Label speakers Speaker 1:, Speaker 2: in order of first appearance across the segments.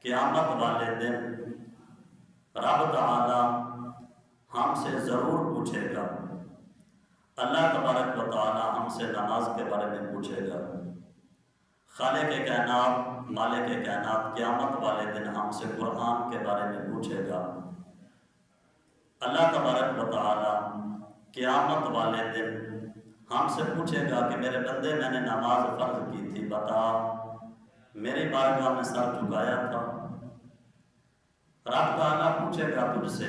Speaker 1: قیامت والے دن رب تعالی ہم سے ضرور پوچھے گا۔ اللہ تبارک و تعالی ہم سے نماز کے بارے میں پوچھے گا۔ خالق کائنات مالک کائنات قیامت والے دن ہم سے قرآن کے بارے میں پوچھے گا۔ اللہ تبارک و تعالی قیامت والے دن ہم سے پوچھے گا کہ میرے بندے میں نے نماز فرض کی تھی، بتا میری بارگاہ میں سر جھکایا تھا؟ رب تعالیٰ پوچھے گا تجھ سے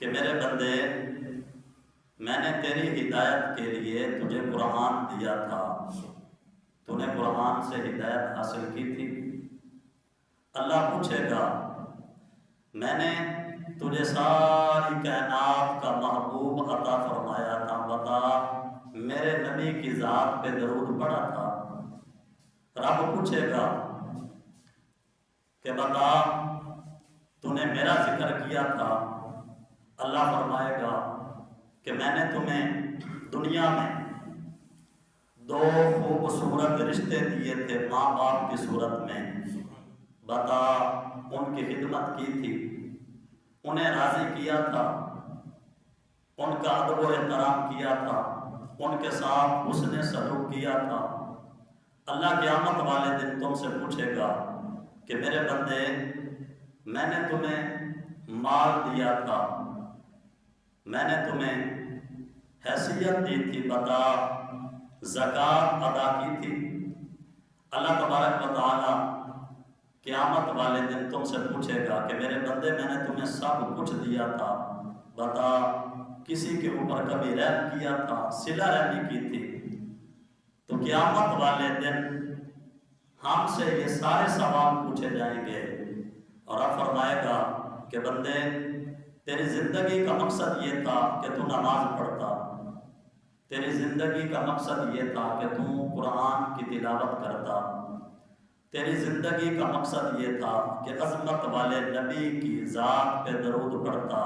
Speaker 1: کہ میرے بندے میں نے تیری ہدایت کے لیے تجھے قرآن دیا تھا، تو نے قرآن سے ہدایت حاصل کی تھی؟ اللہ پوچھے گا میں نے تجھے ساری کائنات کا محبوب عطا فرمایا تھا، بتا میرے نبی کی ذات پہ درود پڑا تھا؟ رب پوچھے گا کہ بتا تو نے میرا ذکر کیا تھا؟ اللہ فرمائے گا کہ میں نے تمہیں دنیا میں دو خوبصورت رشتے دیے تھے ماں باپ کی صورت میں، بتا ان کی خدمت کی تھی، انہیں راضی کیا تھا، ان کا ادب و احترام کیا تھا، ان کے ساتھ حسن سلوک کیا تھا؟ اللہ قیامت والے دن تم سے پوچھے گا کہ میرے بندے میں نے تمہیں مال دیا تھا، میں نے تمہیں حیثیت دی تھی، بتا زکوٰۃ ادا کی تھی؟ اللہ تبارک و تعالی قیامت والے دن تم سے پوچھے گا کہ میرے بندے میں نے تمہیں سب کچھ دیا تھا، بتا کسی کے اوپر کبھی رحم کیا تھا، صلہ رحمی کی تھی؟ تو قیامت والے دن ہم سے یہ سارے سوال پوچھے جائیں گے، اور اب فرمائے گا کہ بندے تیری زندگی کا مقصد یہ تھا کہ تو نماز پڑھتا، تیری زندگی کا مقصد یہ تھا کہ تو قرآن کی تلاوت کرتا، تیری زندگی کا مقصد یہ تھا کہ عظمت والے نبی کی ذات پہ درود پڑھتا،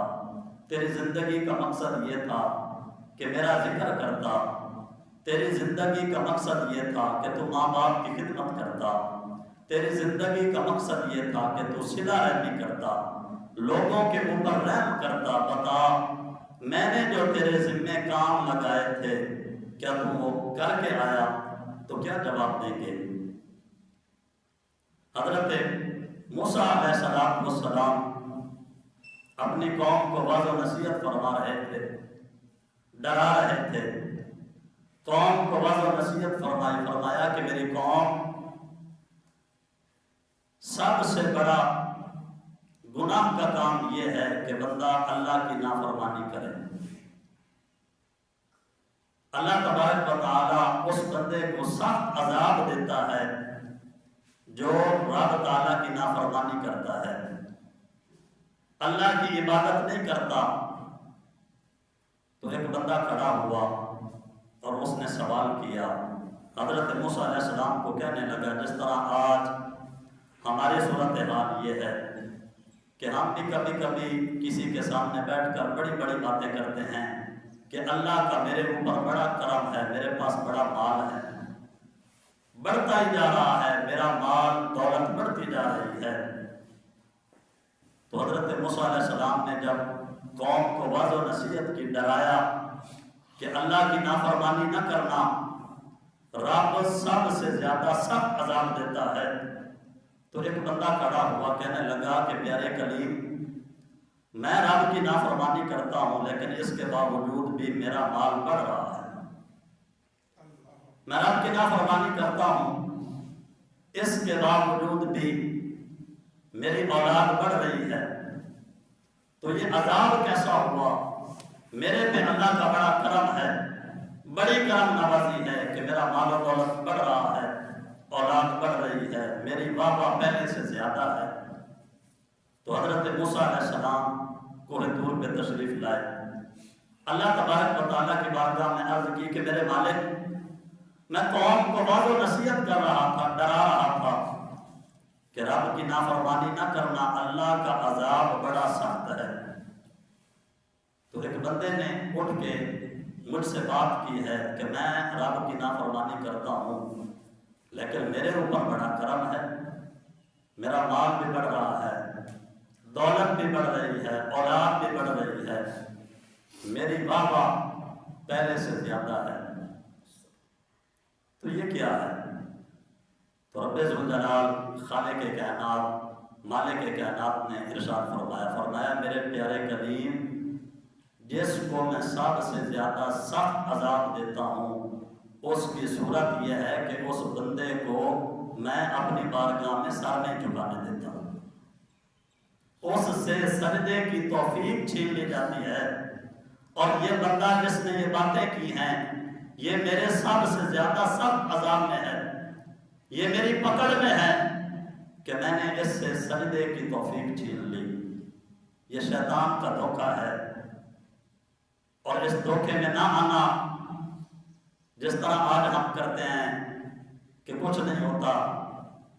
Speaker 1: تیری زندگی کا مقصد یہ تھا کہ میرا ذکر کرتا، تیری زندگی کا مقصد یہ تھا کہ تو ماں باپ کی خدمت کرتا، تیری زندگی کا مقصد یہ تھا کہ تو صلہ رحمی کرتا، لوگوں کے اوپر رحم کرتا، بتا میں نے جو تیرے ذمے کام لگائے تھے کیا تم وہ کر کے آیا؟ تو کیا جواب دیں گے؟ حضرت موسیٰ علیہ السلام اپنی قوم کو وعظ و نصیحت فرما رہے تھے، ڈرا رہے تھے، قوم کو وعظ و نصیحت فرمایا کہ میری قوم سب سے بڑا گناہ کا کام یہ ہے کہ بندہ اللہ کی نافرمانی کرے۔ اللہ تبارک و تعالی اس بندے کو سخت عذاب دیتا ہے جو رب تعالیٰ کی نافرمانی کرتا ہے، اللہ کی عبادت نہیں کرتا۔ تو ایک بندہ کھڑا ہوا اور اس نے سوال کیا، حضرت موسیٰ علیہ السلام کو کہنے لگا جس طرح آج ہماری صورتحال یہ ہے کہ ہم بھی کبھی کبھی کسی کے سامنے بیٹھ کر بڑی بڑی باتیں کرتے ہیں کہ اللہ کا میرے اوپر بڑا کرم ہے، میرے پاس بڑا مال ہے، بڑھتا ہی جا رہا ہے، میرا مال دولت بڑھتی جا رہی ہے۔ تو حضرت موسیٰ علیہ السلام نے جب قوم کو وعظ و نصیحت کی، ڈرایا کہ اللہ کی نافرمانی نہ کرنا، رب سب سے زیادہ سخت عذاب دیتا ہے، تو ایک بندہ کھڑا ہوا کہنے لگا کہ پیارے کلیم میں رب کی نافرمانی کرتا ہوں لیکن اس کے باوجود بھی میرا مال بڑھ رہا ہے، میں رب کی نافرمانی کرتا ہوں اس کے باوجود بھی میری اولاد بڑھ رہی ہے، تو یہ عذاب کیسا ہوا؟ میرے پہ اللہ کا بڑا کرم ہے، بڑی کرم نوازی ہے کہ میرا مال و دولت بڑھ رہا ہے، اولاد بڑھ رہی ہے، میری بابا پہلے سے زیادہ ہے۔ تو حضرت موسیٰ علیہ السلام کوہ طور پہ تشریف لائے، اللہ تبارک و تعالیٰ کی بارگاہ میں عرض کی کہ میرے مالک میں قوم کو وعظ و نصیحت کر رہا تھا، ڈرا رہا تھا کہ رب کی نافرمانی نہ کرنا، اللہ کا عذاب بڑا سخت ہے۔ تو ایک بندے نے اٹھ کے مجھ سے بات کی ہے کہ میں رب کی نافرمانی کرتا ہوں لیکن میرے اوپر بڑا کرم ہے، میرا مال بھی بڑھ رہا ہے، دولت بھی بڑھ رہی ہے، اولاد بھی بڑھ رہی ہے، میری واہ واہ پہلے سے زیادہ ہے، تو یہ کیا ہے؟ تو رب ذوالجلال خالق کائنات مالک کائنات نے ارشاد فرمایا میرے پیارے کلیم جس کو میں سب سے زیادہ سخت عذاب دیتا ہوں اس کی صورت یہ ہے کہ اس بندے کو میں اپنی بارگاہ میں سر نہیں جھکانے دیتا ہوں، اس سے سجدے کی توفیق چھین لی جاتی ہے، اور یہ بندہ جس نے یہ باتیں کی ہیں یہ میرے سب سے زیادہ سخت عذاب میں ہے، یہ میری پکڑ میں ہے کہ میں نے اس سے سجدے کی توفیق چھین لی۔ یہ شیطان کا دھوکہ ہے، اور اس دھوکے میں نہ آنا، جس طرح آج ہم کرتے ہیں کہ کچھ نہیں ہوتا،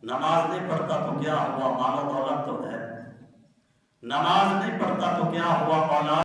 Speaker 1: نماز نہیں پڑھتا تو کیا ہوا، مال و دولت تو ہے، نماز نہیں پڑھتا تو کیا ہوا، اولاد